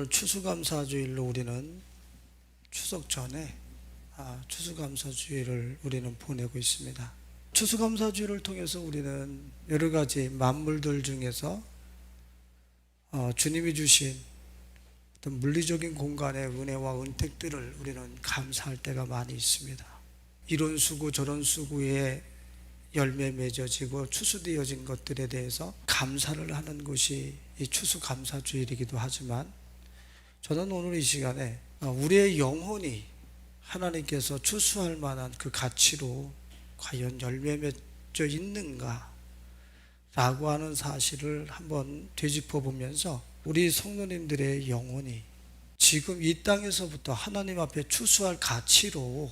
오늘 추수감사주일로 우리는 추석 전에 추수감사주일을 우리는 보내고 있습니다. 추수감사주일을 통해서 우리는 여러 가지 만물들 중에서 주님이 주신 어떤 물리적인 공간의 은혜와 은택들을 우리는 감사할 때가 많이 있습니다. 이런 수고 저런 수고에 열매 맺어지고 추수되어진 것들에 대해서 감사를 하는 것이 이 추수감사주일이기도 하지만, 저는 오늘 이 시간에 우리의 영혼이 하나님께서 추수할 만한 그 가치로 과연 열매 맺어 있는가 라고 하는 사실을 한번 되짚어 보면서, 우리 성도님들의 영혼이 지금 이 땅에서부터 하나님 앞에 추수할 가치로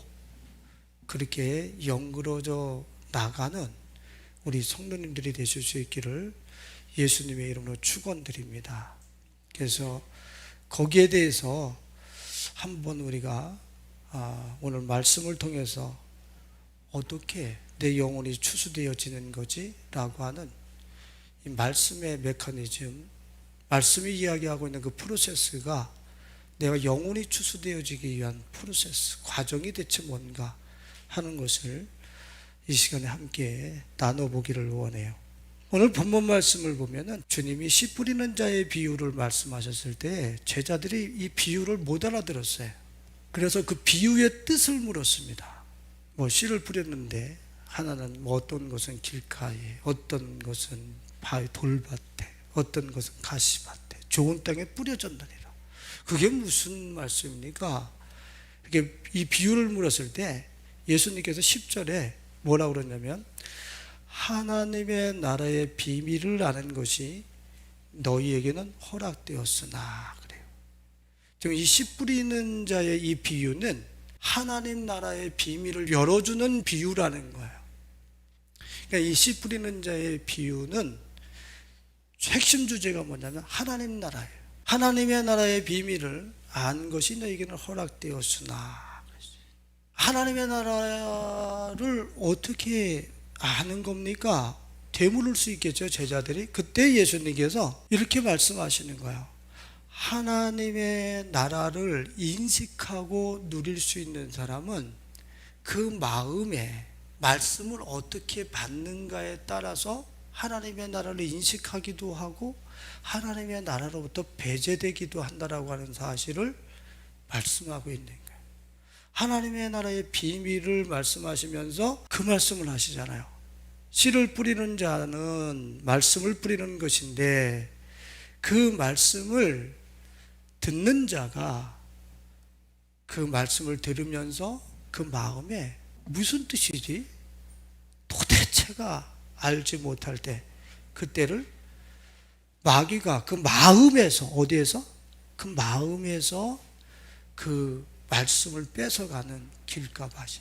그렇게 연그러져 나가는 우리 성도님들이 되실 수 있기를 예수님의 이름으로 축원드립니다. 그래서 거기에 대해서 한번 우리가 오늘 말씀을 통해서 어떻게 내 영혼이 추수되어지는 거지? 라고 하는 이 말씀의 메커니즘, 말씀이 이야기하고 있는 그 프로세스가 내가 영혼이 추수되어지기 위한 프로세스, 과정이 대체 뭔가 하는 것을 이 시간에 함께 나눠보기를 원해요. 오늘 본문 말씀을 보면은 주님이 씨 뿌리는 자의 비유를 말씀하셨을 때 제자들이 이 비유를 못 알아들었어요. 그래서 그 비유의 뜻을 물었습니다. 씨를 뿌렸는데 하나는 어떤 것은 길가에, 어떤 것은 돌밭에, 어떤 것은 가시밭에, 좋은 땅에 뿌려졌느니라. 그게 무슨 말씀입니까? 이렇게 이 비유를 물었을 때 예수님께서 10절에 뭐라고 그러냐면, 하나님의 나라의 비밀을 아는 것이 너희에게는 허락되었으나 그래요. 지금 이 씨 뿌리는 자의 이 비유는 하나님 나라의 비밀을 열어주는 비유라는 거예요. 그러니까 이 씨 뿌리는 자의 비유는 핵심 주제가 뭐냐면 하나님 나라예요. 하나님의 나라의 비밀을 안 것이 너희에게는 허락되었으나, 하나님의 나라를 어떻게 아는 겁니까? 되물을 수 있겠죠, 제자들이. 그때 예수님께서 이렇게 말씀하시는 거예요. 하나님의 나라를 인식하고 누릴 수 있는 사람은 그 마음에 말씀을 어떻게 받는가에 따라서 하나님의 나라를 인식하기도 하고 하나님의 나라로부터 배제되기도 한다라고 하는 사실을 말씀하고 있는 거예요. 하나님의 나라의 비밀을 말씀하시면서 그 말씀을 하시잖아요. 씨를 뿌리는 자는 말씀을 뿌리는 것인데, 그 말씀을 듣는 자가 그 말씀을 들으면서 그 마음에 무슨 뜻이지? 도대체가 알지 못할 때, 그때를 마귀가 그 마음에서, 어디에서? 그 마음에서 그 말씀을 뺏어가는 길가밭이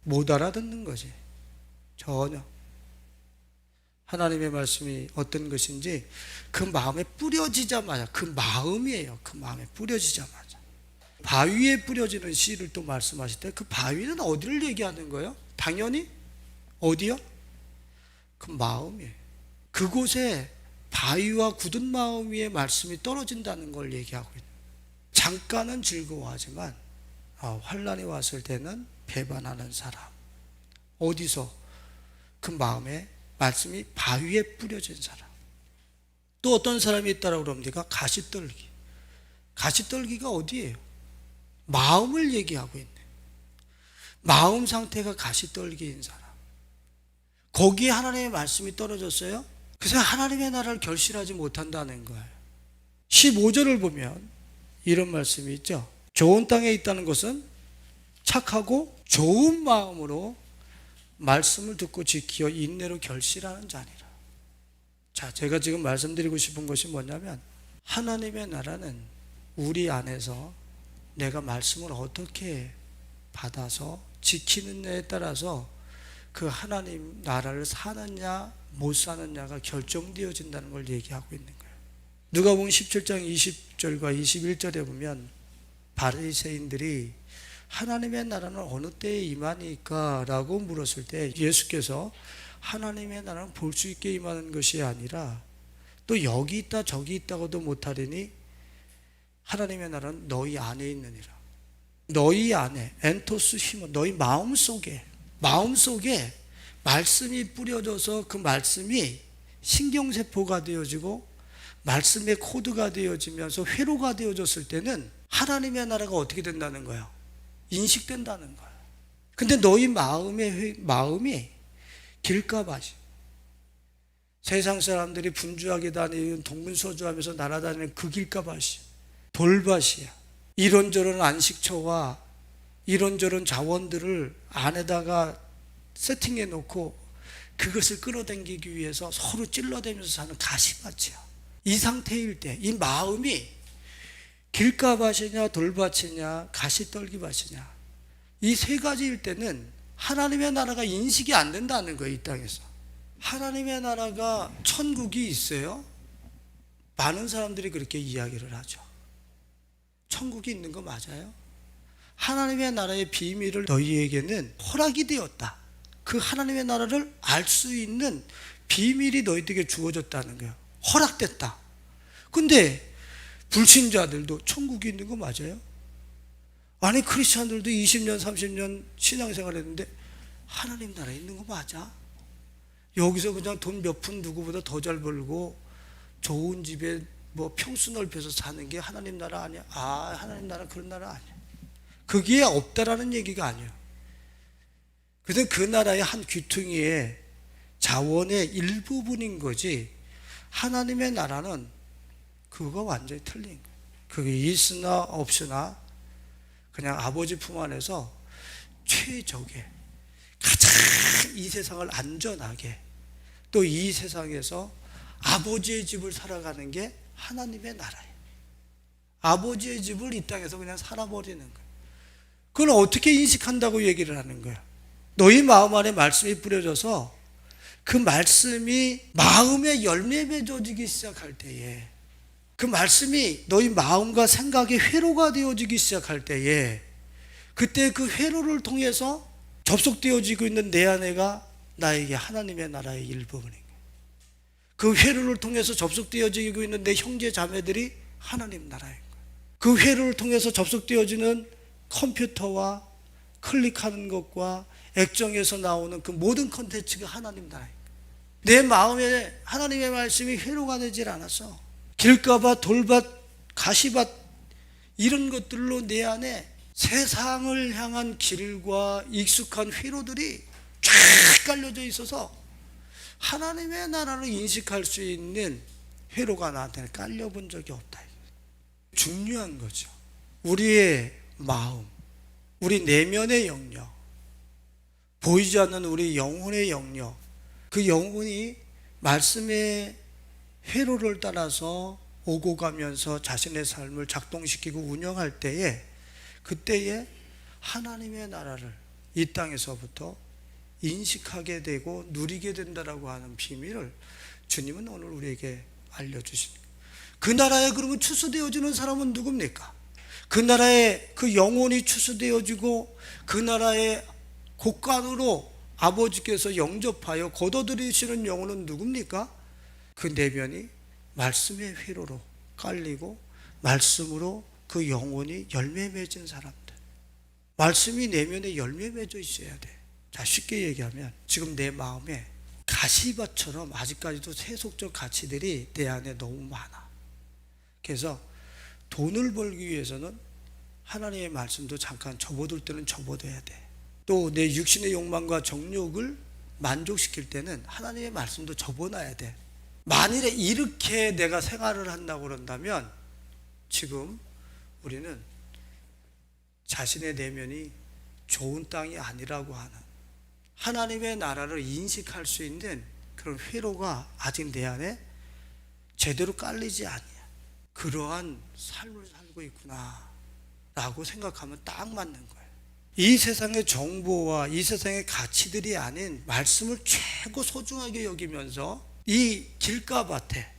못 알아듣는 거지. 전혀 하나님의 말씀이 어떤 것인지 그 마음에 뿌려지자마자, 그 마음이에요. 그 마음에 뿌려지자마자 바위에 뿌려지는 씨를 또 말씀하실 때, 그 바위는 어디를 얘기하는 거예요? 당연히 어디요? 그 마음이에요. 그곳에 바위와 굳은 마음 위에 말씀이 떨어진다는 걸 얘기하고 있는, 잠깐은 즐거워하지만 환난이 왔을 때는 배반하는 사람. 어디서? 그 마음에 말씀이 바위에 뿌려진 사람. 또 어떤 사람이 있다라고 그럽니까? 가시떨기. 가시떨기가 어디예요? 마음을 얘기하고 있네. 마음 상태가 가시떨기인 사람. 거기에 하나님의 말씀이 떨어졌어요. 그래서 하나님의 나라를 결실하지 못한다는 거예요. 15절을 보면 이런 말씀이 있죠. 좋은 땅에 있다는 것은 착하고 좋은 마음으로 말씀을 듣고 지키어 인내로 결실하는 자니라. 자, 제가 지금 말씀드리고 싶은 것이 뭐냐면, 하나님의 나라는 우리 안에서 내가 말씀을 어떻게 받아서 지키느냐에 따라서 그 하나님 나라를 사느냐 못 사느냐가 결정되어진다는 걸 얘기하고 있는 거예요. 누가복음 17장 20절과 21절에 보면 바리새인들이 하나님의 나라는 어느 때에 임하니까? 라고 물었을 때 예수께서 하나님의 나라는 볼 수 있게 임하는 것이 아니라 또 여기 있다 저기 있다고도 못하리니 하나님의 나라는 너희 안에 있느니라. 너희 안에, 엔토스 히모, 너희 마음속에 말씀이 뿌려져서 그 말씀이 신경세포가 되어지고 말씀의 코드가 되어지면서 회로가 되어졌을 때는 하나님의 나라가 어떻게 된다는 거예요? 인식된다는 거예요. 근데 너희 마음이 길가밭이, 세상 사람들이 분주하게 다니는 동분서주하면서 날아다니는 그 길가밭이 돌밭이야. 이런저런 안식처와 이런저런 자원들을 안에다가 세팅해 놓고 그것을 끌어당기기 위해서 서로 찔러대면서 사는 가시밭이야. 이 상태일 때 이 마음이 길가밭이냐 돌밭이냐 가시떨기밭이냐 이 세 가지일 때는 하나님의 나라가 인식이 안 된다는 거예요. 이 땅에서 하나님의 나라가 천국이 있어요? 많은 사람들이 그렇게 이야기를 하죠. 천국이 있는 거 맞아요? 하나님의 나라의 비밀을 너희에게는 허락이 되었다. 그 하나님의 나라를 알 수 있는 비밀이 너희들에게 주어졌다는 거예요. 허락됐다. 근데 불신자들도 천국이 있는 거 맞아요? 아니 크리스찬들도 20년 30년 신앙생활 했는데 하나님 나라에 있는 거 맞아? 여기서 그냥 돈 몇 푼 누구보다 더 잘 벌고 좋은 집에 뭐 평수 넓혀서 사는 게 하나님 나라 아니야? 아, 하나님 나라 그런 나라 아니야. 그게 없다라는 얘기가 아니에요. 그래서 그 나라의 한 귀퉁이에 자원의 일부분인 거지 하나님의 나라는 그거 완전히 틀린 거예요. 그게 있으나 없으나 그냥 아버지 품 안에서 최적의 가장 이 세상을 안전하게 또 이 세상에서 아버지의 집을 살아가는 게 하나님의 나라예요. 아버지의 집을 이 땅에서 그냥 살아버리는 거예요. 그걸 어떻게 인식한다고 얘기를 하는 거예요? 너희 마음 안에 말씀이 뿌려져서 그 말씀이 마음의 열매 맺어지기 시작할 때에 그 말씀이 너희 마음과 생각의 회로가 되어지기 시작할 때에 그때 그 회로를 통해서 접속되어지고 있는 내 안에가 나에게 하나님의 나라의 일부분인 거예요. 그 회로를 통해서 접속되어지고 있는 내 형제 자매들이 하나님 나라인 거예요. 그 회로를 통해서 접속되어지는 컴퓨터와 클릭하는 것과 액정에서 나오는 그 모든 컨텐츠가 하나님 나라인 거예요. 내 마음에 하나님의 말씀이 회로가 되질 않아서 길가밭, 돌밭, 가시밭 이런 것들로 내 안에 세상을 향한 길과 익숙한 회로들이 쫙 깔려져 있어서 하나님의 나라를 인식할 수 있는 회로가 나한테 깔려본 적이 없다. 중요한 거죠. 우리의 마음, 우리 내면의 영역, 보이지 않는 우리 영혼의 영역, 그 영혼이 말씀의 회로를 따라서 오고 가면서 자신의 삶을 작동시키고 운영할 때에 그때에 하나님의 나라를 이 땅에서부터 인식하게 되고 누리게 된다라고 하는 비밀을 주님은 오늘 우리에게 알려주십니다. 그 나라에 그러면 추수되어지는 사람은 누굽니까? 그 나라에 그 영혼이 추수되어지고 그 나라의 곳간으로 아버지께서 영접하여 거둬들이시는 영혼은 누굽니까? 그 내면이 말씀의 회로로 깔리고 말씀으로 그 영혼이 열매 맺은 사람들. 말씀이 내면에 열매 맺어 있어야 돼. 자, 쉽게 얘기하면 지금 내 마음에 가시밭처럼 아직까지도 세속적 가치들이 내 안에 너무 많아. 그래서 돈을 벌기 위해서는 하나님의 말씀도 잠깐 접어둘 때는 접어둬야 돼. 또 내 육신의 욕망과 정욕을 만족시킬 때는 하나님의 말씀도 접어놔야 돼. 만일에 이렇게 내가 생활을 한다고 그런다면 지금 우리는 자신의 내면이 좋은 땅이 아니라고 하는 하나님의 나라를 인식할 수 있는 그런 회로가 아직 내 안에 제대로 깔리지 아니야. 그러한 삶을 살고 있구나 라고 생각하면 딱 맞는 거예요. 이 세상의 정보와 이 세상의 가치들이 아닌 말씀을 최고 소중하게 여기면서 이 길가밭에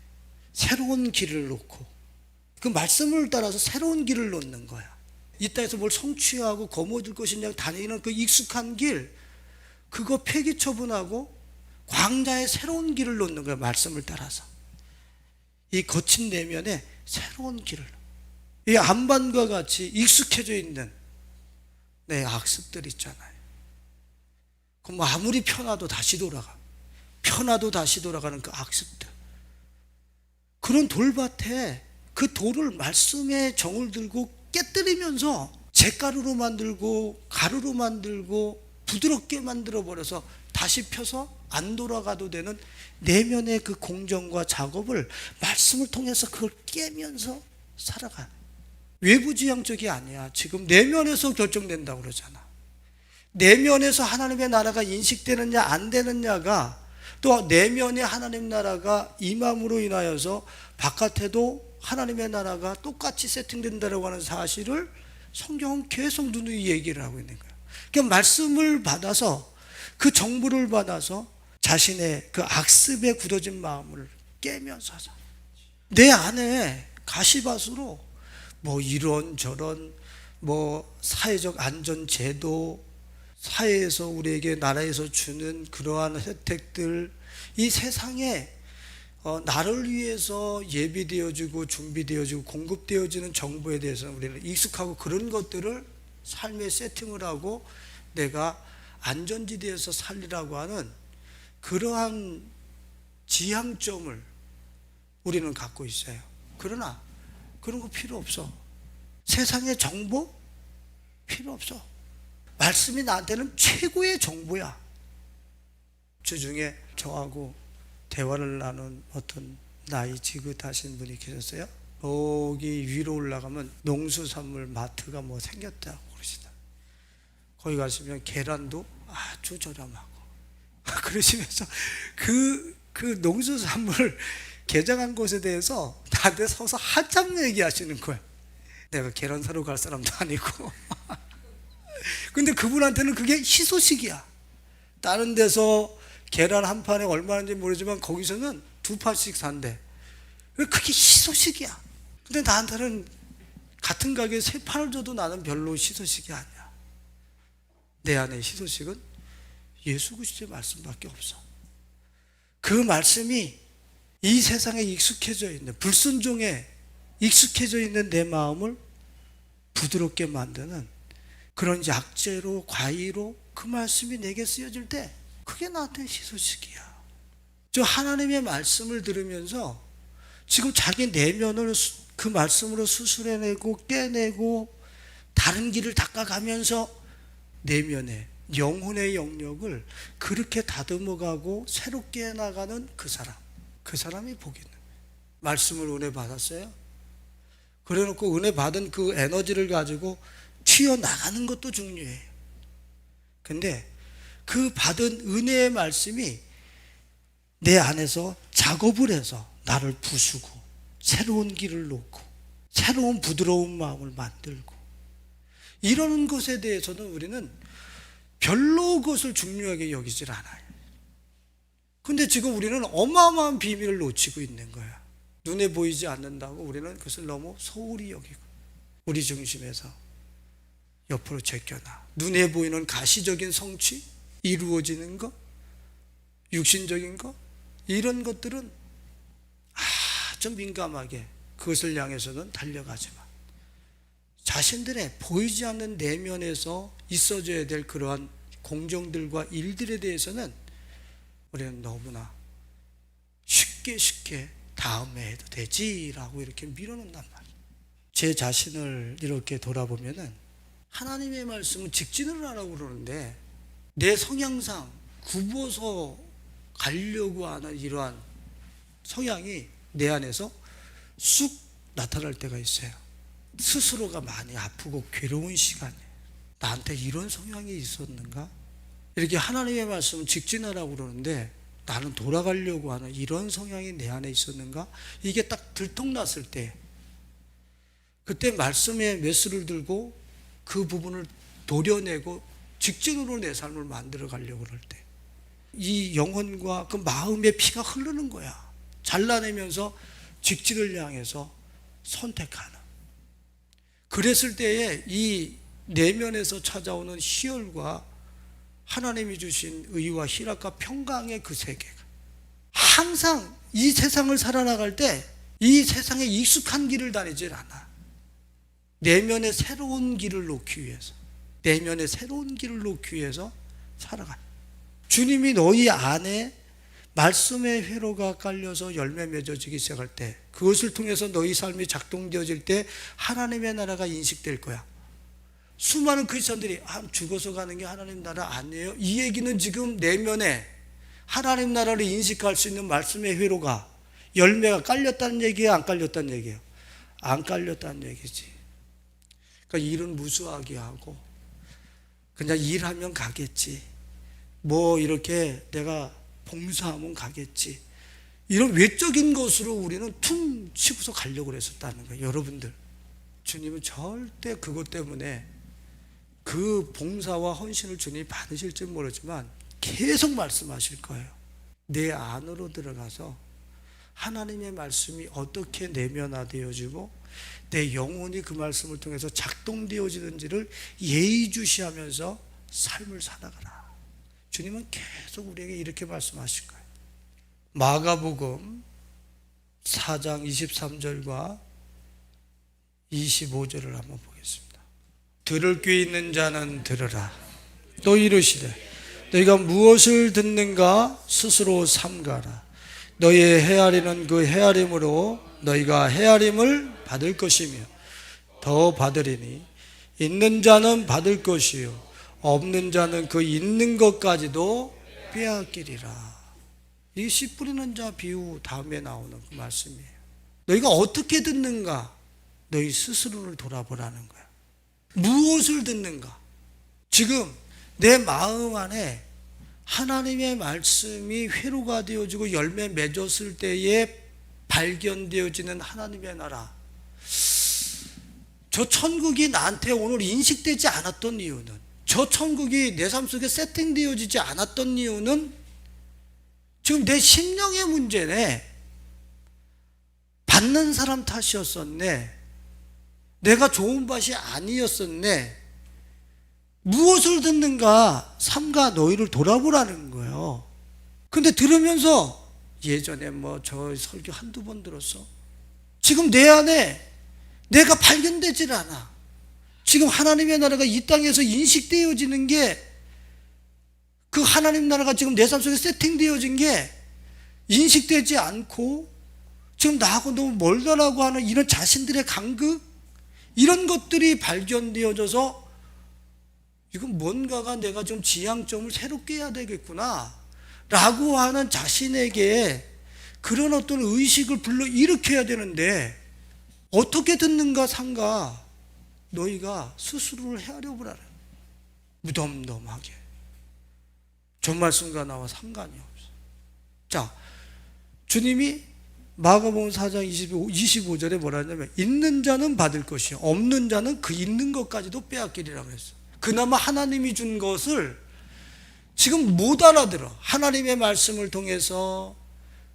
새로운 길을 놓고 그 말씀을 따라서 새로운 길을 놓는 거야. 이 땅에서 뭘 성취하고 거머쥘 것이냐 다니는 그 익숙한 길, 그거 폐기 처분하고 광야의 새로운 길을 놓는 거야. 말씀을 따라서 이 거친 내면에 새로운 길을. 이 안반과 같이 익숙해져 있는 내 악습들 있잖아요. 그럼 아무리 편하도 다시 돌아가는 그 악습들. 그런 돌밭에 그 돌을 말씀의 정을 들고 깨뜨리면서 잿가루로 만들고 가루로 만들고 부드럽게 만들어버려서 다시 펴서 안 돌아가도 되는 내면의 그 공정과 작업을 말씀을 통해서 그걸 깨면서 살아가는, 외부지향적이 아니야. 지금 내면에서 결정된다고 그러잖아. 내면에서 하나님의 나라가 인식되느냐 안 되느냐가, 또 내면에 하나님 나라가 임함으로 인하여서 바깥에도 하나님의 나라가 똑같이 세팅된다고 하는 사실을 성경은 계속 누누이 얘기를 하고 있는 거예요. 그러니까 말씀을 받아서, 그 정보를 받아서 자신의 그 악습에 굳어진 마음을 깨면서 내 안에 가시밭으로 뭐 이런저런 뭐 사회적 안전제도, 사회에서 우리에게 나라에서 주는 그러한 혜택들, 이 세상에 나를 위해서 예비되어지고 준비되어지고 공급되어지는 정보에 대해서는 우리는 익숙하고, 그런 것들을 삶의 세팅을 하고 내가 안전지대에서 살리라고 하는 그러한 지향점을 우리는 갖고 있어요. 그러나 그런 거 필요 없어. 세상의 정보 필요 없어. 말씀이 나한테는 최고의 정보야. 주중에 저하고 대화를 나눈 어떤 나이 지긋하신 분이 계셨어요. 거기 위로 올라가면 농수산물 마트가 뭐 생겼다고 그러시다. 거기 가시면 계란도 아주 저렴하고 그러시면서 그 농수산물 개장한 곳에 대해서 나한테 서서 한참 얘기하시는 거예요. 내가 계란 사러 갈 사람도 아니고 근데 그분한테는 그게 희소식이야. 다른 데서 계란 한 판에 얼마인지 모르지만 거기서는 두 판씩 산대. 그게 희소식이야. 근데 나한테는 같은 가게에 세 판을 줘도 나는 별로 희소식이 아니야. 내 안에 희소식은 예수 그리스도의 말씀밖에 없어. 그 말씀이 이 세상에 익숙해져 있는, 불순종에 익숙해져 있는 내 마음을 부드럽게 만드는 그런 약재로, 과의로 그 말씀이 내게 쓰여질 때 그게 나한테 희소식이야. 저 하나님의 말씀을 들으면서 지금 자기 내면을 그 말씀으로 수술해내고 깨내고 다른 길을 닦아가면서 내면의 영혼의 영역을 그렇게 다듬어가고 새롭게 해나가는 그 사람이 복 있는 거예요. 말씀을 은혜 받았어요? 그래놓고 은혜 받은 그 에너지를 가지고 튀어나가는 것도 중요해요. 근데 그 받은 은혜의 말씀이 내 안에서 작업을 해서 나를 부수고 새로운 길을 놓고 새로운 부드러운 마음을 만들고 이러는 것에 대해서는 우리는 별로 그것을 중요하게 여기질 않아요. 근데 지금 우리는 어마어마한 비밀을 놓치고 있는 거야. 눈에 보이지 않는다고 우리는 그것을 너무 소홀히 여기고 우리 중심에서 옆으로 제껴놔. 눈에 보이는 가시적인 성취, 이루어지는 것, 육신적인 것, 이런 것들은 아주 민감하게 그것을 향해서는 달려가지만 자신들의 보이지 않는 내면에서 있어져야 될 그러한 공정들과 일들에 대해서는 우리는 너무나 쉽게 다음에 해도 되지라고 이렇게 밀어놓는단 말이에요. 제 자신을 이렇게 돌아보면은 하나님의 말씀은 직진을 하라고 그러는데 내 성향상 굽어서 가려고 하는 이러한 성향이 내 안에서 쑥 나타날 때가 있어요. 스스로가 많이 아프고 괴로운 시간이에요. 나한테 이런 성향이 있었는가? 이렇게 하나님의 말씀은 직진하라고 그러는데 나는 돌아가려고 하는 이런 성향이 내 안에 있었는가? 이게 딱 들통났을 때 그때 말씀의 메스를 들고 그 부분을 도려내고 직진으로 내 삶을 만들어 가려고 그럴 때 이 영혼과 그 마음의 피가 흐르는 거야. 잘라내면서 직진을 향해서 선택하는. 그랬을 때에 이 내면에서 찾아오는 희열과 하나님이 주신 의와 희락과 평강의 그 세계가 항상 이 세상을 살아나갈 때 이 세상에 익숙한 길을 다니질 않아. 내면의 새로운 길을 놓기 위해서, 내면의 새로운 길을 놓기 위해서 살아가요. 주님이 너희 안에 말씀의 회로가 깔려서 열매 맺어지기 시작할 때, 그것을 통해서 너희 삶이 작동되어질 때 하나님의 나라가 인식될 거야. 수많은 크리스천들이 죽어서 가는 게 하나님 나라 아니에요? 이 얘기는 지금 내면에 하나님 나라를 인식할 수 있는 말씀의 회로가, 열매가 깔렸다는 얘기예요? 안 깔렸다는 얘기예요? 안 깔렸다는 얘기지. 그러니까 일은 무수하게 하고 그냥 일하면 가겠지, 뭐 이렇게 내가 봉사하면 가겠지, 이런 외적인 것으로 우리는 퉁 치고서 가려고 그랬었다는 거예요. 여러분들, 주님은 절대 그것 때문에 그 봉사와 헌신을 주님이 받으실지 모르지만 계속 말씀하실 거예요. 내 안으로 들어가서 하나님의 말씀이 어떻게 내면화되어지고 내 영혼이 그 말씀을 통해서 작동되어지는지를 예의주시하면서 삶을 살아가라. 주님은 계속 우리에게 이렇게 말씀하실 거예요. 마가복음 4장 23절과 25절을 한번 보겠습니다. 들을 귀 있는 자는 들으라. 또 이르시되 너희가 무엇을 듣는가 스스로 삼가라. 너희의 헤아리는 그 헤아림으로 너희가 헤아림을 받을 것이며 더 받으리니 있는 자는 받을 것이요 없는 자는 그 있는 것까지도 빼앗기리라. 이 씨 뿌리는 자 비유 다음에 나오는 그 말씀이에요. 너희가 어떻게 듣는가? 너희 스스로를 돌아보라는 거야. 무엇을 듣는가? 지금 내 마음 안에 하나님의 말씀이 회로가 되어지고 열매 맺었을 때에 발견되어지는 하나님의 나라, 저 천국이 나한테 오늘 인식되지 않았던 이유는, 저 천국이 내 삶 속에 세팅되어지지 않았던 이유는 지금 내 심령의 문제네. 받는 사람 탓이었었네. 내가 좋은 밭이 아니었었네. 무엇을 듣는가? 삼가 너희를 돌아보라는 거예요. 근데 들으면서 예전에 뭐 저 설교 한두 번 들었어. 지금 내 안에 내가 발견되질 않아. 지금 하나님의 나라가 이 땅에서 인식되어지는 게, 그 하나님 나라가 지금 내 삶 속에 세팅되어진 게 인식되지 않고 지금 나하고 너무 멀다라고 하는 이런 자신들의 간극, 이런 것들이 발견되어져서 이건 뭔가가 내가 좀 지향점을 새롭게 해야 되겠구나 라고 하는 자신에게 그런 어떤 의식을 불러일으켜야 되는데, 어떻게 듣는가 삼가 너희가 스스로를 헤아려보라는, 무덤덤하게 전 말씀과 나와 상관이 없어. 자, 주님이 마가복음 4장 25절에 뭐라 하냐면 있는 자는 받을 것이요 없는 자는 그 있는 것까지도 빼앗기리라고 했어. 그나마 하나님이 준 것을 지금 못 알아들어. 하나님의 말씀을 통해서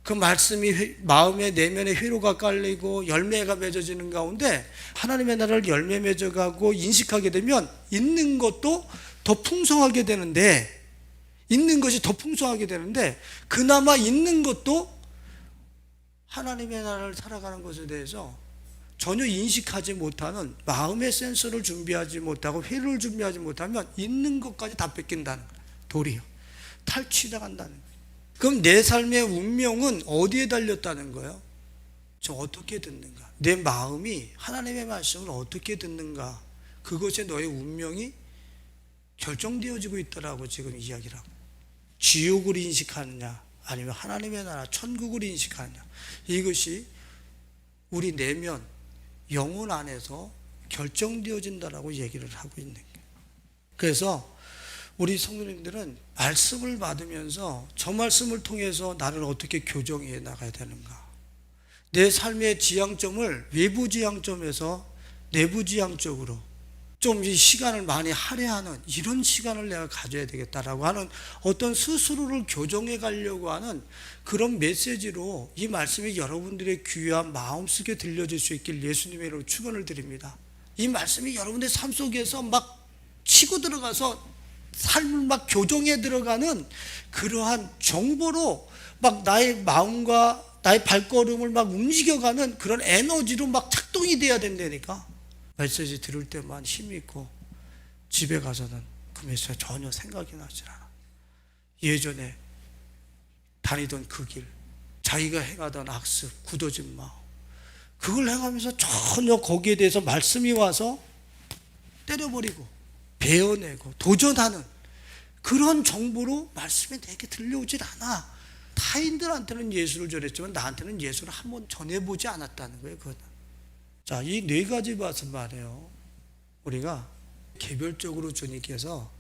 그 말씀이 마음의 내면의 회로가 깔리고 열매가 맺어지는 가운데 하나님의 나라를 열매 맺어가고 인식하게 되면 있는 것도 더 풍성하게 되는데, 있는 것이 더 풍성하게 되는데, 그나마 있는 것도 하나님의 나라를 살아가는 것에 대해서 전혀 인식하지 못하는, 마음의 센서를 준비하지 못하고 회로를 준비하지 못하면 있는 것까지 다 뺏긴다는 거예요. 도리어 탈취당한다는 거예요. 그럼 내 삶의 운명은 어디에 달렸다는 거예요? 저 어떻게 듣는가? 내 마음이 하나님의 말씀을 어떻게 듣는가? 그것에 너의 운명이 결정되어지고 있더라고 지금 이야기를 하고. 지옥을 인식하느냐 아니면 하나님의 나라 천국을 인식하느냐, 이것이 우리 내면 영혼 안에서 결정되어진다라고 얘기를 하고 있는 거예요. 그래서 우리 성도님들은 말씀을 받으면서 저 말씀을 통해서 나를 어떻게 교정해 나가야 되는가, 내 삶의 지향점을 외부 지향점에서 내부 지향적으로 좀 이 시간을 많이 할애하는 이런 시간을 내가 가져야 되겠다라고 하는 어떤 스스로를 교정해 가려고 하는 그런 메시지로 이 말씀이 여러분들의 귀한 마음속에 들려질 수 있길 예수님의 이름으로 축원을 드립니다. 이 말씀이 여러분의 삶 속에서 막 치고 들어가서 삶을 막 교정해 들어가는 그러한 정보로 막 나의 마음과 나의 발걸음을 막 움직여가는 그런 에너지로 막 작동이 돼야 된다니까. 메시지 들을 때만 힘이 있고 집에 가서는 그 메시지가 전혀 생각이 나질 않아. 예전에 다니던 그 길, 자기가 행하던 악습, 굳어진 마음, 그걸 행하면서 전혀 거기에 대해서 말씀이 와서 때려버리고 베어내고 도전하는 그런 정보로 말씀이 내게 들려오질 않아. 타인들한테는 예수를 전했지만 나한테는 예수를 한번 전해보지 않았다는 거예요. 그거는. 자, 이 네 가지 밭은 말이에요. 우리가 개별적으로 주님께서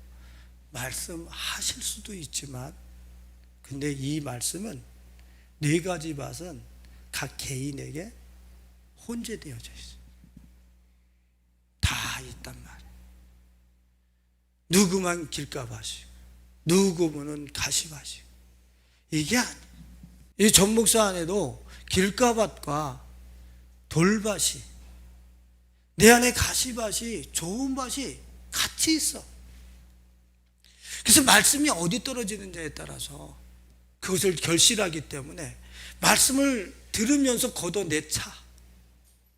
말씀하실 수도 있지만, 근데 이 말씀은 네 가지 밭은 각 개인에게 혼재되어져 있어요. 다 있단 말이에요. 누구만 길가밭이고 누구는 가시밭이고. 이게 아니에요. 이 전목사 안에도 길가밭과 돌밭이, 내 안에 가시밭이, 좋은 밭이 같이 있어. 그래서 말씀이 어디 떨어지는지에 따라서 그것을 결실하기 때문에 말씀을 들으면서 걷어내차,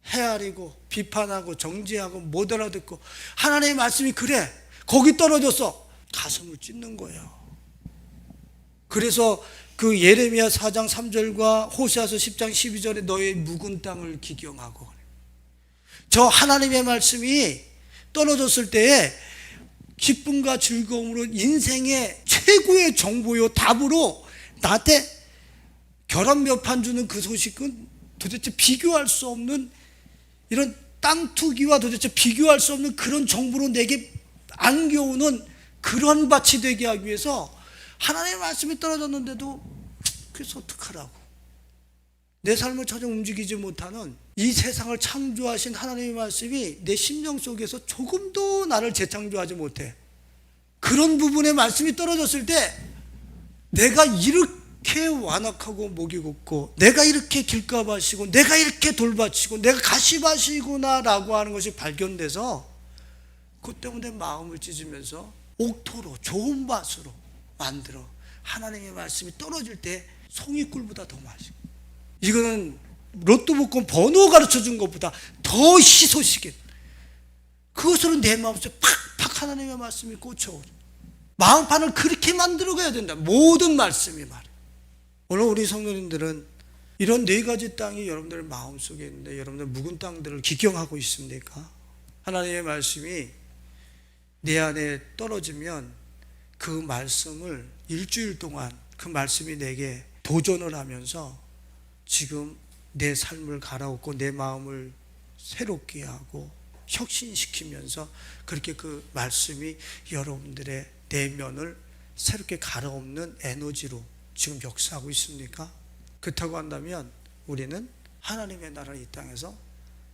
헤아리고 비판하고 정죄하고 못 알아듣고, 하나님의 말씀이 그래 거기 떨어졌어, 가슴을 찢는 거예요. 그래서 그 예레미야 4장 3절과 호세아서 10장 12절에 너의 묵은 땅을 기경하고, 저 하나님의 말씀이 떨어졌을 때에 기쁨과 즐거움으로 인생의 최고의 정보요 답으로 나한테 결혼 몇 판 주는 그 소식은 도대체 비교할 수 없는, 이런 땅 투기와 도대체 비교할 수 없는 그런 정보로 내게 안겨오는 그런 밭이 되게 하기 위해서 하나님의 말씀이 떨어졌는데도 그래서 어떡하라고, 내 삶을 전혀 움직이지 못하는 이 세상을 창조하신 하나님의 말씀이 내 심령 속에서 조금도 나를 재창조하지 못해. 그런 부분에 말씀이 떨어졌을 때 내가 이렇게 완악하고 목이 곱고, 내가 이렇게 길가밭이고, 내가 이렇게 돌밭이고, 내가 가시밭이구나 라고 하는 것이 발견돼서, 그것 때문에 마음을 찢으면서 옥토로 좋은 밭으로 만들어 하나님의 말씀이 떨어질 때 송이꿀보다 더 맛있고, 이거는 로또 복권 번호 가르쳐 준 것보다 더 희소식인, 그것으로 내 마음속에 팍팍 하나님의 말씀이 꽂혀오죠. 마음판을 그렇게 만들어가야 된다. 모든 말씀이 말이에요. 오늘 우리 성도님들은 이런 네 가지 땅이 여러분들 마음속에 있는데, 여러분들 묵은 땅들을 기경하고 있습니까? 하나님의 말씀이 내 안에 떨어지면 그 말씀을 일주일 동안 그 말씀이 내게 도전을 하면서 지금 내 삶을 갈아엎고 내 마음을 새롭게 하고 혁신시키면서, 그렇게 그 말씀이 여러분들의 내면을 새롭게 갈아엎는 에너지로 지금 역사하고 있습니까? 그렇다고 한다면 우리는 하나님의 나라를 이 땅에서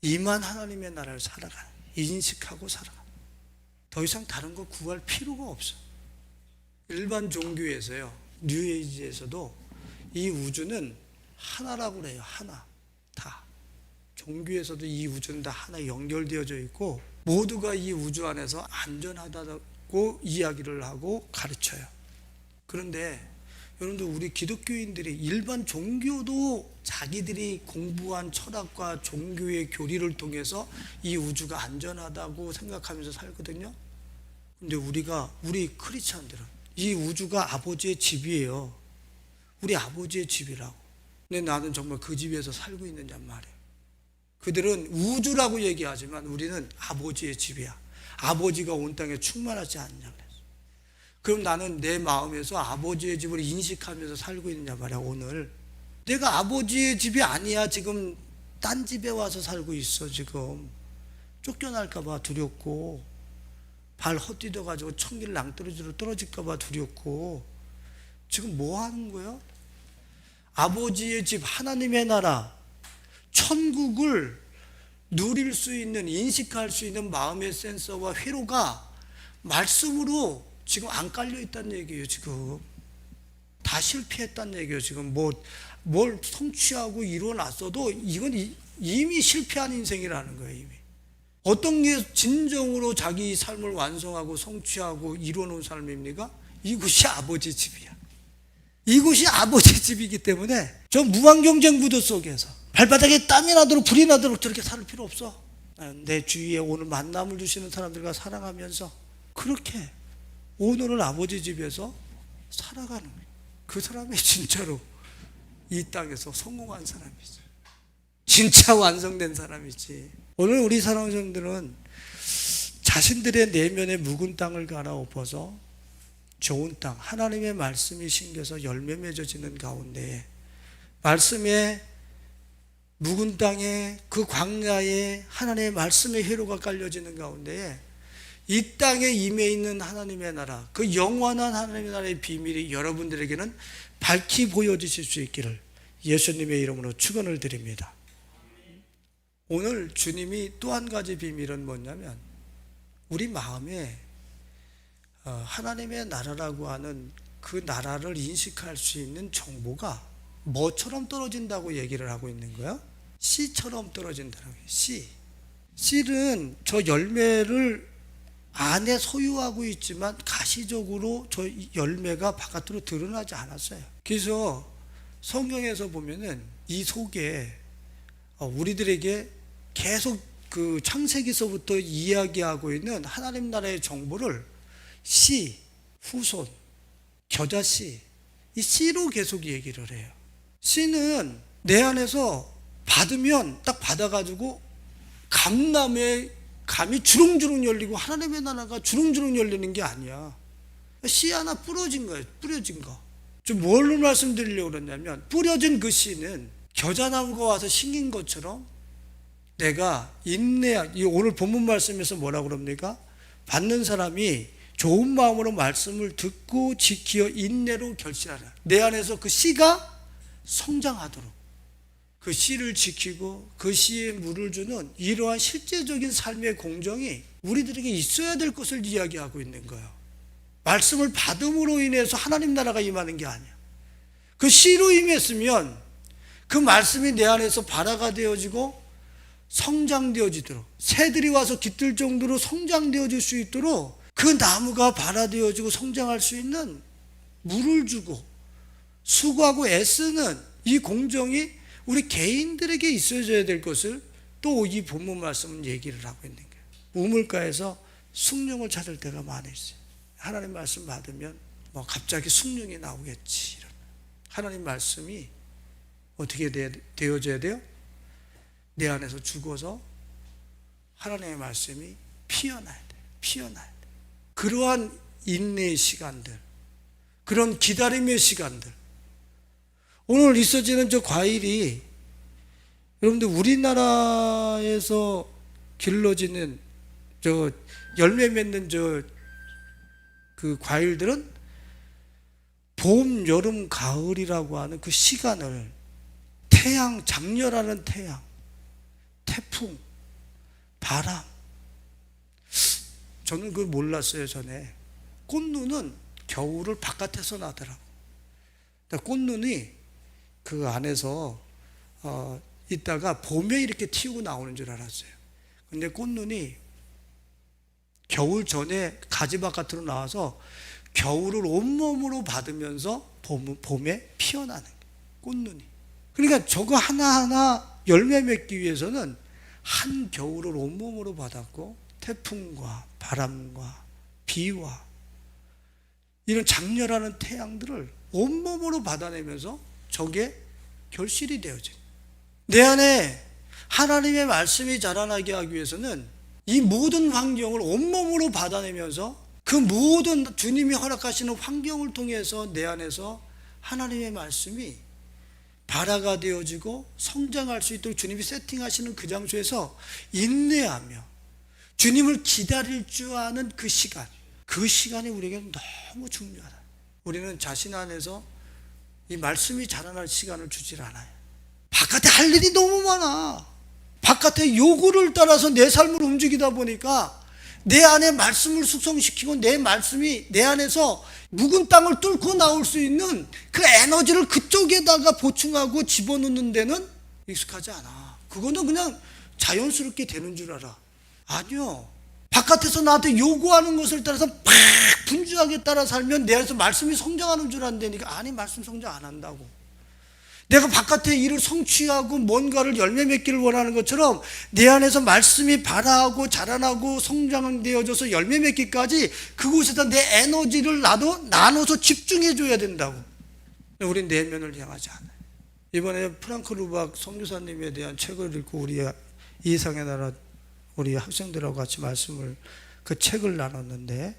이만 하나님의 나라를 살아가는, 인식하고 살아가는, 더 이상 다른 거 구할 필요가 없어. 일반 종교에서요, 뉴에이지에서도 이 우주는 하나라고 그래요. 하나. 다. 종교에서도 이 우주는 다 하나 연결되어져 있고, 모두가 이 우주 안에서 안전하다고 이야기를 하고 가르쳐요. 그런데 여러분들, 우리 기독교인들이 일반 종교도 자기들이 공부한 철학과 종교의 교리를 통해서 이 우주가 안전하다고 생각하면서 살거든요. 근데 우리 크리스찬들은 이 우주가 아버지의 집이에요. 우리 아버지의 집이라고. 근데 나는 정말 그 집에서 살고 있느냐 말이에요. 그들은 우주라고 얘기하지만 우리는 아버지의 집이야. 아버지가 온 땅에 충만하지 않냐 그랬어. 그럼 나는 내 마음에서 아버지의 집을 인식하면서 살고 있느냐 말이야. 오늘 내가 아버지의 집이 아니야. 지금 딴 집에 와서 살고 있어. 지금 쫓겨날까 봐 두렵고, 발 헛디뎌 가지고 천길 낭떠러지로 떨어질까 봐 두렵고, 지금 뭐 하는 거야? 아버지의 집, 하나님의 나라, 천국을 누릴 수 있는, 인식할 수 있는 마음의 센서와 회로가 말씀으로 지금 안 깔려 있다는 얘기예요. 지금 다 실패했다는 얘기예요. 지금 뭘 성취하고 이루어놨어도 이건 이미 실패한 인생이라는 거예요. 이미 어떤 게 진정으로 자기 삶을 완성하고 성취하고 이루어놓은 삶입니까? 이곳이 아버지 집이야. 이곳이 아버지 집이기 때문에 저 무한경쟁 구도 속에서 발바닥에 땀이 나도록 불이 나도록 저렇게 살 필요 없어. 내 주위에 오늘 만남을 주시는 사람들과 사랑하면서 그렇게 오늘은 아버지 집에서 살아가는 거예요. 그 사람이 진짜로 이 땅에서 성공한 사람이지. 진짜 완성된 사람이지. 오늘 우리 사랑하는 성도들은 자신들의 내면의 묵은 땅을 갈아엎어서 좋은 땅, 하나님의 말씀이 심겨서 열매 맺어지는 가운데 말씀의 묵은 땅에 그 광야에 하나님의 말씀의 회로가 깔려지는 가운데에 이 땅에 임해 있는 하나님의 나라, 그 영원한 하나님의 나라의 비밀이 여러분들에게는 밝히 보여주실 수 있기를 예수님의 이름으로 축원을 드립니다. 오늘 주님이 또 한 가지 비밀은 뭐냐면 우리 마음에 하나님의 나라라고 하는 그 나라를 인식할 수 있는 정보가 뭐처럼 떨어진다고 얘기를 하고 있는 거야? 씨처럼 떨어진다는 거예요. 씨. 씨는 저 열매를 안에 소유하고 있지만 가시적으로 저 열매가 바깥으로 드러나지 않았어요. 그래서 성경에서 보면은 이 속에 우리들에게 계속 그 창세기서부터 이야기하고 있는 하나님 나라의 정보를 씨, 후손, 겨자씨, 이 씨로 계속 얘기를 해요. 씨는 내 안에서 받으면 딱 받아가지고 감이 주렁주렁 열리고 하나님의 나라가 주렁주렁 열리는 게 아니야. 씨 하나 뿌려진 거예요. 뿌려진 거. 좀 뭘로 말씀드리려고 그러냐면 뿌려진 그 씨는 겨자나무가 와서 심긴 것처럼 내가 오늘 본문 말씀에서 뭐라고 그럽니까? 받는 사람이 좋은 마음으로 말씀을 듣고 지키어 인내로 결실하라. 내 안에서 그 씨가 성장하도록 그 씨를 지키고 그 씨에 물을 주는 이러한 실제적인 삶의 공정이 우리들에게 있어야 될 것을 이야기하고 있는 거예요. 말씀을 받음으로 인해서 하나님 나라가 임하는 게 아니야. 그 씨로 임했으면 그 말씀이 내 안에서 발화가 되어지고 성장되어지도록 새들이 와서 깃들 정도로 성장되어질 수 있도록 그 나무가 발화되어지고 성장할 수 있는 물을 주고 수고하고 애쓰는 이 공정이 우리 개인들에게 있어져야 될 것을 또 이 본문 말씀은 얘기를 하고 있는 거예요. 우물가에서 숭늉을 찾을 때가 많이 있어요. 하나님 말씀 받으면 뭐 갑자기 숭늉이 나오겠지. 하나님 말씀이 어떻게 되어져야 돼요? 내 안에서 죽어서 하나님의 말씀이 피어나야 돼요. 피어나야 돼요. 그러한 인내의 시간들, 그런 기다림의 시간들, 오늘 있어지는 저 과일이 여러분들 우리나라에서 길러지는 저 열매 맺는 저 그 과일들은 봄, 여름, 가을이라고 하는 그 시간을 태양, 장렬하는 태양, 태풍, 바람, 저는 그걸 몰랐어요. 전에 꽃눈은 겨울을 바깥에서 나더라고. 꽃눈이 그 안에서 있다가 봄에 이렇게 튀고 나오는 줄 알았어요. 근데 꽃눈이 겨울 전에 가지 바깥으로 나와서 겨울을 온몸으로 받으면서 봄에 피어나는 거예요. 꽃눈이. 그러니까 저거 하나하나 열매 맺기 위해서는 한 겨울을 온몸으로 받았고 태풍과 바람과 비와 이런 장렬하는 태양들을 온몸으로 받아내면서 저게 결실이 되어진 내 안에 하나님의 말씀이 자라나게 하기 위해서는 이 모든 환경을 온몸으로 받아내면서 그 모든 주님이 허락하시는 환경을 통해서 내 안에서 하나님의 말씀이 발화가 되어지고 성장할 수 있도록 주님이 세팅하시는 그 장소에서 인내하며 주님을 기다릴 줄 아는 그 시간이 우리에게는 너무 중요하다. 우리는 자신 안에서 이 말씀이 자라날 시간을 주질 않아요. 바깥에 할 일이 너무 많아. 바깥의 요구를 따라서 내 삶을 움직이다 보니까 내 안에 말씀을 숙성시키고 내 말씀이 내 안에서 묵은 땅을 뚫고 나올 수 있는 그 에너지를 그쪽에다가 보충하고 집어넣는 데는 익숙하지 않아. 그거는 그냥 자연스럽게 되는 줄 알아. 아니요. 바깥에서 나한테 요구하는 것을 따라서 팍 분주하게 따라 살면 내 안에서 말씀이 성장하는 줄 안다니까. 아니, 말씀 성장 안 한다고. 내가 바깥의 일을 성취하고 뭔가를 열매 맺기를 원하는 것처럼 내 안에서 말씀이 발화하고 자라나고 성장되어져서 열매 맺기까지 그곳에다 내 에너지를 나눠서 집중해 줘야 된다고. 우린 내면을 향하지 않아요. 이번에 프랑크 루박 선교사님에 대한 책을 읽고 우리 이상의 나라 우리 학생들하고 같이 그 책을 나눴는데,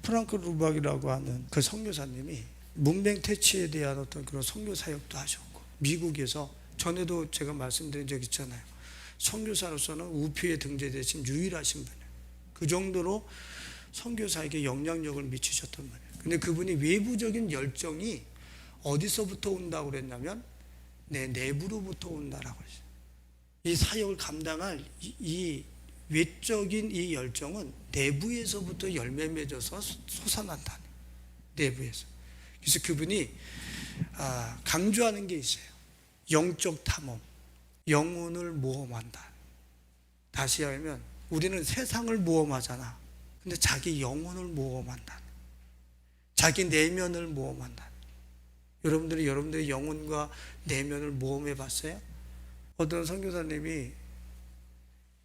프랑크 루박이라고 하는 그 선교사님이 문맹 퇴치에 대한 어떤 그런 선교 사역도 하셨고, 미국에서 전에도 제가 말씀드린 적 있잖아요. 선교사로서는 우표에 등재되신 유일하신 분이에요. 그 정도로 선교사에게 영향력을 미치셨던 분이에요. 근데 그분이 외부적인 열정이 어디서부터 온다고 그랬냐면 내 내부로부터 온다라고 했어요. 이 사역을 감당할 이 외적인 이 열정은 내부에서부터 열매 맺어서 솟아난다. 내부에서. 그래서 그분이 강조하는 게 있어요. 영적 탐험, 영혼을 모험한다. 다시 하면 우리는 세상을 모험하잖아. 근데 자기 영혼을 모험한다. 자기 내면을 모험한다. 여러분들이 여러분들의 영혼과 내면을 모험해 봤어요? 어떤 선교사님이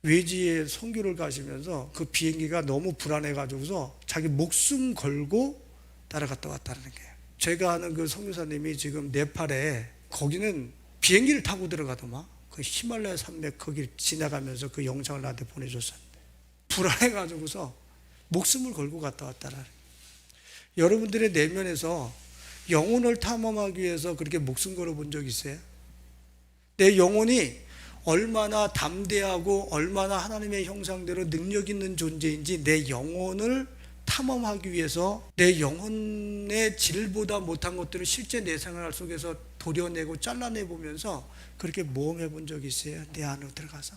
외지에 선교를 가시면서 그 비행기가 너무 불안해 가지고서 자기 목숨 걸고 따라갔다 왔다는 거예요. 제가 아는 그 선교사님이 지금 네팔에, 거기는 비행기를 타고 들어가더만 그 히말라야 산맥 거기 지나가면서 그 영상을 나한테 보내줬었는데, 불안해 가지고서 목숨을 걸고 갔다 왔다라는 거예요. 여러분들의 내면에서 영혼을 탐험하기 위해서 그렇게 목숨 걸어 본 적 있어요? 내 영혼이 얼마나 담대하고 얼마나 하나님의 형상대로 능력 있는 존재인지 내 영혼을 탐험하기 위해서 내 영혼의 질보다 못한 것들을 실제 내 생활 속에서 도려내고 잘라내보면서 그렇게 모험해 본 적이 있어요? 내 안으로 들어가서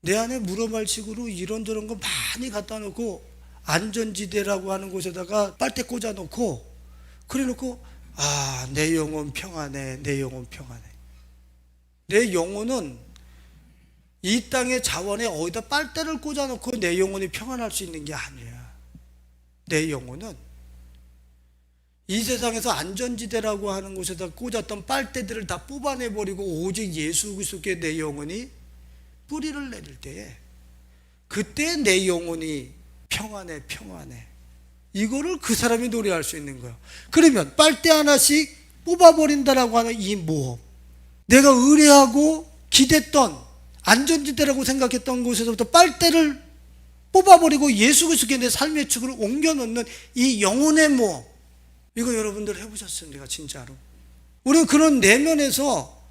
내 안에 무릎알식으로 이런저런 거 많이 갖다 놓고 안전지대라고 하는 곳에다가 빨대 꽂아 놓고 그래 놓고 내 영혼 평안해, 내 영혼 평안해. 내 영혼은 이 땅의 자원에 어디다 빨대를 꽂아 놓고 내 영혼이 평안할 수 있는 게 아니야. 내 영혼은 이 세상에서 안전지대라고 하는 곳에다 꽂았던 빨대들을 다 뽑아내버리고 오직 예수 그리스도께 내 영혼이 뿌리를 내릴 때에 그때 내 영혼이 평안해, 평안해. 이거를 그 사람이 노래할 수 있는 거예요. 그러면 빨대 하나씩 뽑아버린다라고 하는 이 모험, 내가 의뢰하고 기댔던 안전지대라고 생각했던 곳에서부터 빨대를 뽑아버리고 예수 그리스도께 내 삶의 축을 옮겨놓는 이 영혼의 모험, 이거 여러분들 해보셨습니까? 진짜로. 우리는 그런 내면에서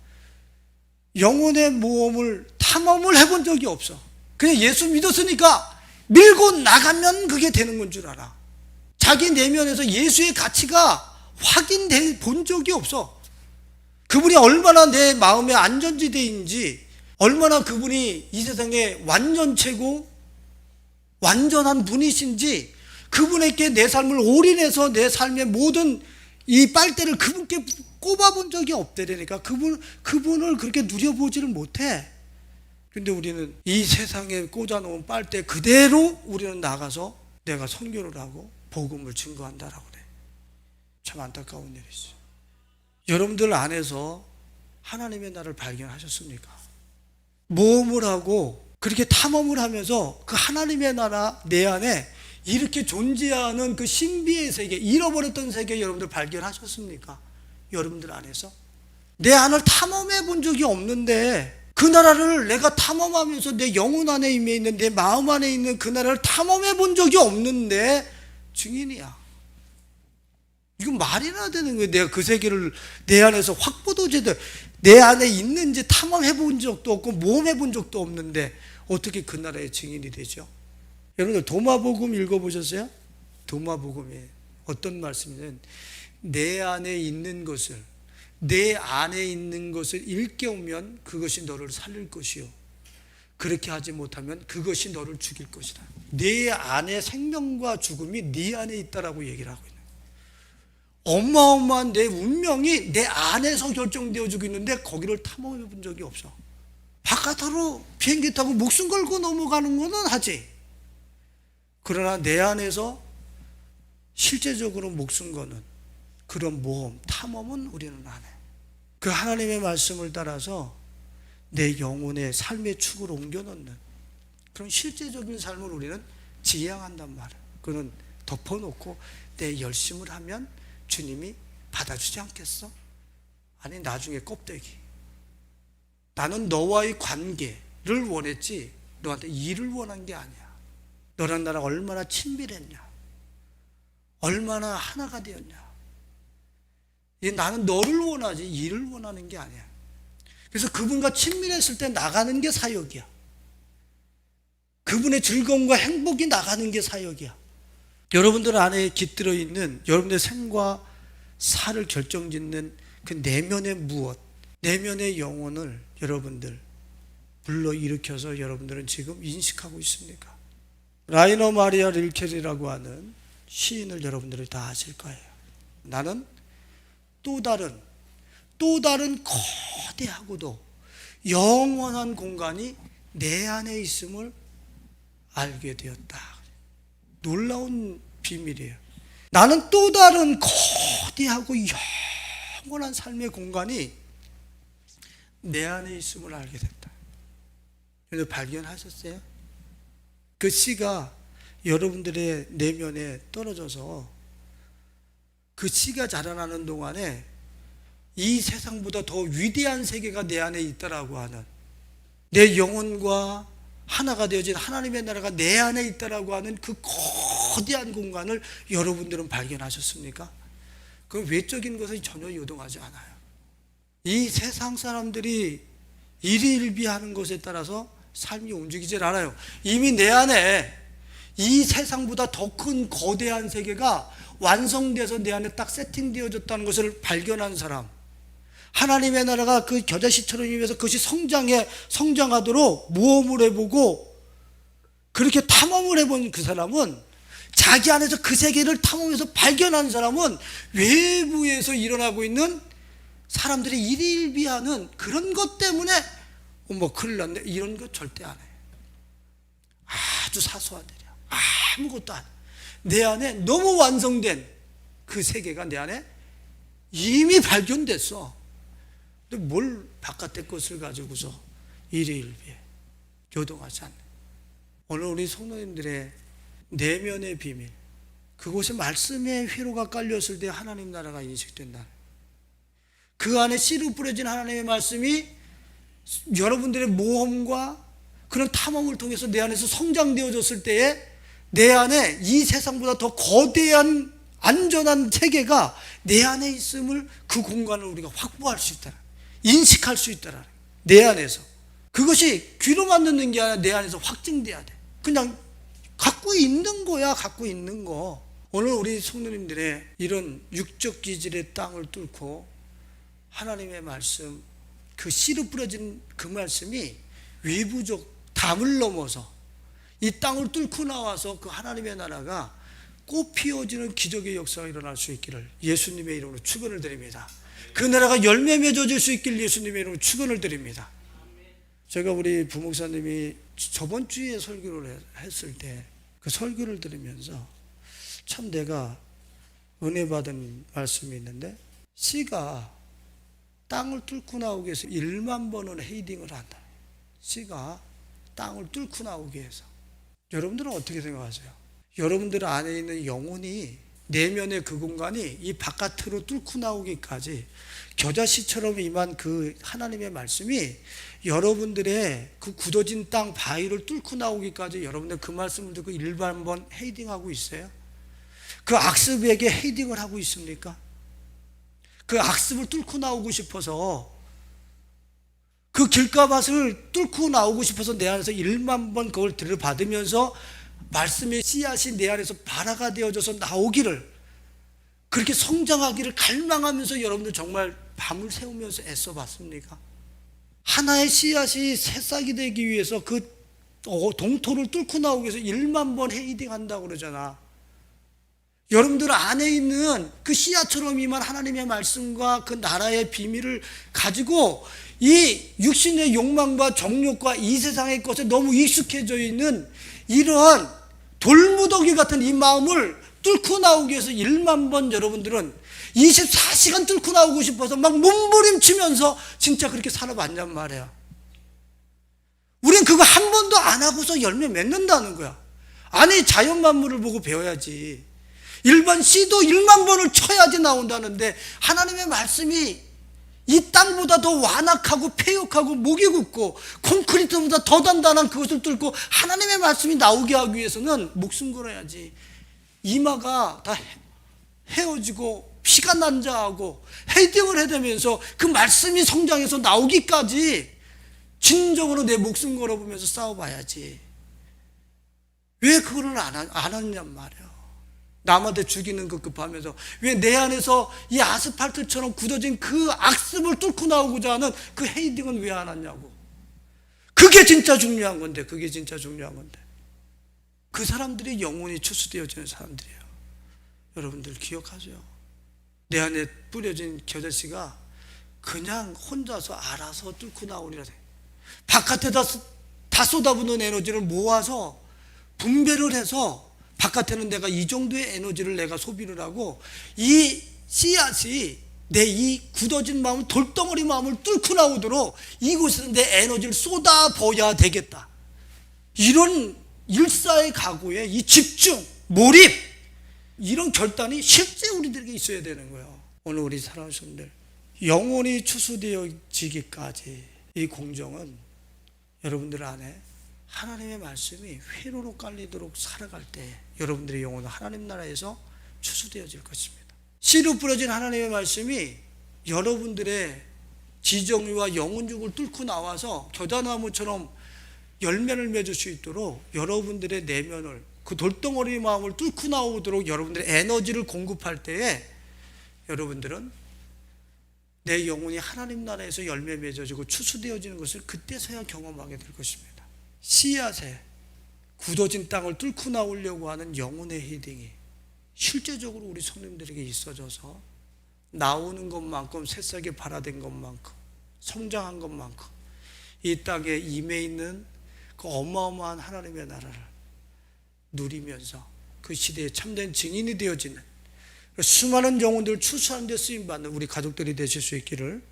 영혼의 모험을 탐험을 해본 적이 없어. 그냥 예수 믿었으니까 밀고 나가면 그게 되는 건 줄 알아. 자기 내면에서 예수의 가치가 확인돼 본 적이 없어. 그분이 얼마나 내 마음의 안전지대인지, 얼마나 그분이 이 세상의 완전체고 완전한 분이신지, 그분에게 내 삶을 올인해서 내 삶의 모든 이 빨대를 그분께 꼽아본 적이 없대니까 그분을 그렇게 누려보지를 못해. 근데 우리는 이 세상에 꽂아놓은 빨대 그대로 우리는 나가서 내가 선교를 하고 복음을 증거한다라고 그래. 참 안타까운 일이죠. 여러분들 안에서 하나님의 나라를 발견하셨습니까? 모험을 하고 그렇게 탐험을 하면서 그 하나님의 나라 내 안에 이렇게 존재하는 그 신비의 세계, 잃어버렸던 세계 여러분들 발견하셨습니까? 여러분들 안에서 내 안을 탐험해 본 적이 없는데 그 나라를 내가 탐험하면서 내 영혼 안에 있는, 내 마음 안에 있는 그 나라를 탐험해 본 적이 없는데 증인이야. 이건 말이나 되는 거예요. 내가 그 세계를 내 안에서 확보도 제대로 내 안에 있는지 탐험해 본 적도 없고 모험해 본 적도 없는데 어떻게 그 나라의 증인이 되죠? 여러분들 도마복음 읽어보셨어요? 도마복음에 어떤 말씀이냐면 내 안에 있는 것을 일깨우면 그것이 너를 살릴 것이요, 그렇게 하지 못하면 그것이 너를 죽일 것이다. 내 안에 생명과 죽음이 네 안에 있다라고 얘기를 하고 있는 거예요. 어마어마한 내 운명이 내 안에서 결정되어지고 있는데 거기를 탐험해 본 적이 없어. 바깥으로 비행기 타고 목숨 걸고 넘어가는 거는 하지. 그러나 내 안에서 실제적으로 목숨 거는 그런 모험, 탐험은 우리는 안 해. 그 하나님의 말씀을 따라서 내 영혼의 삶의 축을 옮겨놓는 그런 실제적인 삶을 우리는 지향한단 말이에요. 그는 덮어놓고 내 열심을 하면 주님이 받아주지 않겠어? 아니 나중에 껍데기. 나는 너와의 관계를 원했지 너한테 일을 원한 게 아니야. 너랑 나랑 얼마나 친밀했냐, 얼마나 하나가 되었냐. 나는 너를 원하지 일을 원하는 게 아니야. 그래서 그분과 친밀했을 때 나가는 게 사역이야. 그분의 즐거움과 행복이 나가는 게 사역이야. 여러분들 안에 깃들어 있는 여러분의 생과 사를 결정짓는 그 내면의 무엇, 내면의 영혼을 여러분들 불러일으켜서 여러분들은 지금 인식하고 있습니까? 라이너 마리아 릴켈이라고 하는 시인을 여러분들이 다 아실 거예요. 나는 또 다른 거대하고도 영원한 공간이 내 안에 있음을 알게 되었다. 놀라운 비밀이에요. 나는 또 다른 거대하고 영원한 삶의 공간이 내 안에 있음을 알게 됐다. 여러분 발견하셨어요? 그 씨가 여러분들의 내면에 떨어져서 그 씨가 자라나는 동안에 이 세상보다 더 위대한 세계가 내 안에 있다라고 하는, 내 영혼과 하나가 되어진 하나님의 나라가 내 안에 있다라고 하는 그 거대한 공간을 여러분들은 발견하셨습니까? 그 외적인 것은 전혀 요동하지 않아요. 이 세상 사람들이 일희일비하는 것에 따라서 삶이 움직이질 않아요. 이미 내 안에 이 세상보다 더 큰 거대한 세계가 완성돼서 내 안에 딱 세팅되어졌다는 것을 발견한 사람, 하나님의 나라가 그 겨자씨처럼 임해서 그것이 성장하도록 모험을 해보고 그렇게 탐험을 해본 그 사람은, 자기 안에서 그 세계를 탐험해서 발견한 사람은 외부에서 일어나고 있는 사람들이 일희일비하는 그런 것 때문에 뭐 큰일 났네 이런 거 절대 안 해요. 아주 사소한 일이야. 아무것도 안 해. 내 안에 너무 완성된 그 세계가 내 안에 이미 발견됐어. 근데 뭘 바깥의 것을 가지고서 일희일비해. 요동하지 않네. 오늘 우리 성도님들의 내면의 비밀, 그곳에 말씀의 회로가 깔렸을 때 하나님 나라가 인식된다. 그 안에 씨로 뿌려진 하나님의 말씀이 여러분들의 모험과 그런 탐험을 통해서 내 안에서 성장되어졌을 때에 내 안에 이 세상보다 더 거대한 안전한 세계가 내 안에 있음을, 그 공간을 우리가 확보할 수 있다, 인식할 수 있다. 내 안에서 그것이 귀로만 듣는 게 아니라 내 안에서 확증돼야 돼. 그냥 갖고 있는 거야. 갖고 있는 거. 오늘 우리 성도님들의 이런 육적 기질의 땅을 뚫고 하나님의 말씀, 그 씨로 뿌려진 그 말씀이 외부적 담을 넘어서 이 땅을 뚫고 나와서 그 하나님의 나라가 꽃 피어지는 기적의 역사가 일어날 수 있기를 예수님의 이름으로 축원을 드립니다. 그 나라가 열매 맺어질 수 있길 예수님의 이름으로 축원을 드립니다. 제가 우리 부목사님이 저번 주에 설교를 했을 때 그 설교를 들으면서 참 내가 은혜 받은 말씀이 있는데, 씨가 땅을 뚫고 나오기 위해서 1만 번은 헤이딩을 한다. 씨가 땅을 뚫고 나오기 위해서. 여러분들은 어떻게 생각하세요? 여러분들 안에 있는 영혼이, 내면의 그 공간이 이 바깥으로 뚫고 나오기까지 겨자씨처럼 임한 그 하나님의 말씀이 여러분들의 그 굳어진 땅 바위를 뚫고 나오기까지 여러분들 그 말씀을 듣고 1만 번 헤이딩하고 있어요? 그 악습에게 헤이딩을 하고 있습니까? 그 악습을 뚫고 나오고 싶어서, 그 길가밭을 뚫고 나오고 싶어서 내 안에서 1만 번 그걸 들여받으면서 말씀의 씨앗이 내 안에서 발화가 되어져서 나오기를, 그렇게 성장하기를 갈망하면서 여러분들 정말 밤을 새우면서 애써 봤습니까? 하나의 씨앗이 새싹이 되기 위해서 그 동토를 뚫고 나오기 위해서 1만 번 헤이딩 한다고 그러잖아. 여러분들 안에 있는 그 씨앗처럼 임한 하나님의 말씀과 그 나라의 비밀을 가지고 이 육신의 욕망과 정욕과 이 세상의 것에 너무 익숙해져 있는 이러한 돌무더기 같은 이 마음을 뚫고 나오기 위해서 1만 번 여러분들은 24시간 뚫고 나오고 싶어서 막 몸부림치면서 진짜 그렇게 살아봤냔 말이야. 우린 그거 한 번도 안 하고서 열매 맺는다는 거야. 아니, 자연 만물을 보고 배워야지. 일반 씨도 1만 번을 쳐야지 나온다는데, 하나님의 말씀이 이 땅보다 더 완악하고 폐역하고 목이 굳고 콘크리트보다 더 단단한 그것을 뚫고 하나님의 말씀이 나오게 하기 위해서는 목숨 걸어야지. 이마가 다 헤어지고 피가 난자하고 헤딩을 해대면서 그 말씀이 성장해서 나오기까지 진정으로 내 목숨 걸어보면서 싸워봐야지. 왜 그거를 안 하느냔 말이야. 남한테 죽이는 것 급하면서 왜 내 안에서 이 아스팔트처럼 굳어진 그 악습을 뚫고 나오고자 하는 그 헤이딩은 왜 안 하냐고. 그게 진짜 중요한 건데, 그게 진짜 중요한 건데. 그 사람들이 영혼이 추수되어지는 사람들이에요. 여러분들 기억하세요. 내 안에 뿌려진 겨자씨가 그냥 혼자서 알아서 뚫고 나오리라. 바깥에다 다 쏟아붓는 에너지를 모아서 분배를 해서 바깥에는 내가 이 정도의 에너지를 내가 소비를 하고 이 씨앗이 내 이 굳어진 마음, 돌덩어리 마음을 뚫고 나오도록 이곳에서 내 에너지를 쏟아부어야 되겠다. 이런 일사의 각오에 이 집중, 몰입, 이런 결단이 실제 우리들에게 있어야 되는 거예요. 오늘 우리 사랑하는 분들, 영혼이 추수되어지기까지 이 공정은 여러분들 안에 하나님의 말씀이 회로로 깔리도록 살아갈 때 여러분들의 영혼은 하나님 나라에서 추수되어질 것입니다. 씨로 뿌려진 하나님의 말씀이 여러분들의 지정의와 영혼육을 뚫고 나와서 겨자나무처럼 열매를 맺을 수 있도록 여러분들의 내면을, 그 돌덩어리 마음을 뚫고 나오도록 여러분들의 에너지를 공급할 때에 여러분들은 내 영혼이 하나님 나라에서 열매 맺어지고 추수되어지는 것을 그때서야 경험하게 될 것입니다. 씨앗에 굳어진 땅을 뚫고 나오려고 하는 영혼의 헤딩이 실제적으로 우리 성도님들에게 있어져서 나오는 것만큼, 새싹이 발화된 것만큼, 성장한 것만큼 이 땅에 임해 있는 그 어마어마한 하나님의 나라를 누리면서 그 시대에 참된 증인이 되어지는 수많은 영혼들을 추수하는 데 쓰임받는 우리 가족들이 되실 수 있기를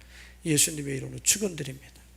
예수님의 이름으로 축원드립니다.